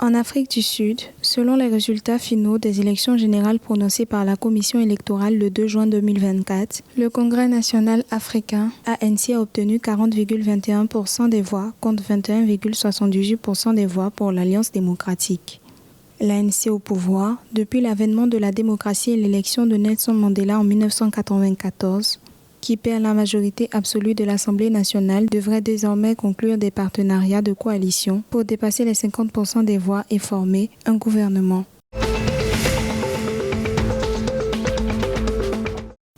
En Afrique du Sud, selon les résultats finaux des élections générales prononcées par la Commission électorale le 2 juin 2024, le Congrès national africain, ANC, a obtenu 40,21% des voix contre 21,78% des voix pour l'Alliance démocratique. L'ANC au pouvoir, depuis l'avènement de la démocratie et l'élection de Nelson Mandela en 1994, qui perd la majorité absolue de l'Assemblée nationale, devrait désormais conclure des partenariats de coalition pour dépasser les 50% des voix et former un gouvernement.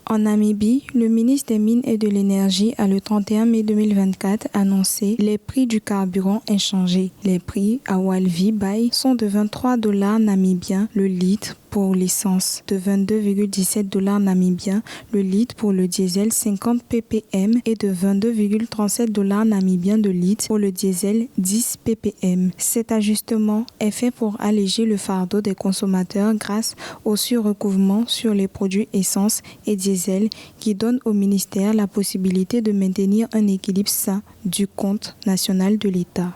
En Namibie, le ministre des Mines et de l'Énergie a le 31 mai 2024 annoncé les prix du carburant inchangés. Les prix à Walvis Bay sont de 23 $ namibiens le litre pour l'essence, de 22,17 $ namibiens le litre pour le diesel 50 ppm et de 22,37 $ namibiens de litre pour le diesel 10 ppm. Cet ajustement est fait pour alléger le fardeau des consommateurs grâce au surrecouvrement sur les produits essence et diesel qui donne au ministère la possibilité de maintenir un équilibre sain du compte national de l'État.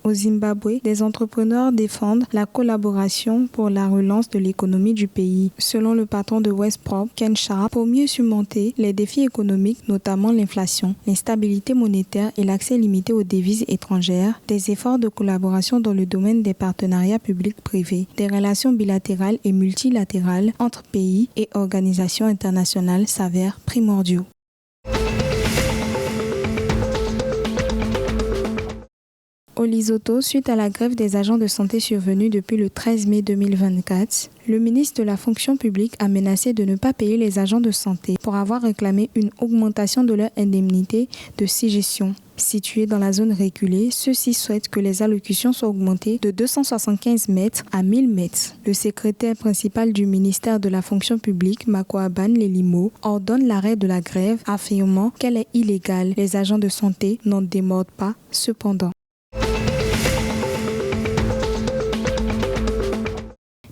Au Zimbabwe, des entrepreneurs défendent la collaboration pour la relance de l'économie du pays. Selon le patron de Westprop, Ken Sharp, pour mieux surmonter les défis économiques, notamment l'inflation, l'instabilité monétaire et l'accès limité aux devises étrangères, des efforts de collaboration dans le domaine des partenariats publics-privés, des relations bilatérales et multilatérales entre pays et organisations internationales s'avèrent primordiaux. Au Lesotho, suite à la grève des agents de santé survenue depuis le 13 mai 2024, le ministre de la fonction publique a menacé de ne pas payer les agents de santé pour avoir réclamé une augmentation de leur indemnité de suggestion. Situés dans la zone régulée, ceux-ci souhaitent que les allocutions soient augmentées de 275 mètres à 1000 mètres. Le secrétaire principal du ministère de la fonction publique, Makoaban Lelimo, ordonne l'arrêt de la grève, affirmant qu'elle est illégale. Les agents de santé n'en démordent pas, cependant.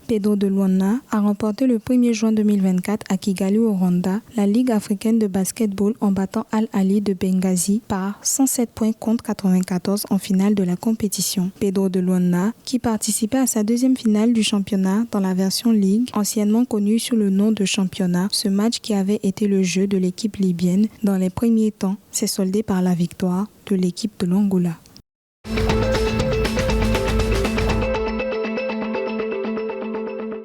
Pedro de Luanda a remporté le 1er juin 2024 à Kigali au Rwanda la Ligue africaine de basketball en battant Al Ahly de Benghazi par 107 points contre 94 en finale de la compétition. Pedro de Luanda, qui participait à sa deuxième finale du championnat dans la version Ligue, anciennement connue sous le nom de championnat, ce match qui avait été le jeu de l'équipe libyenne dans les premiers temps s'est soldé par la victoire de l'équipe de l'Angola.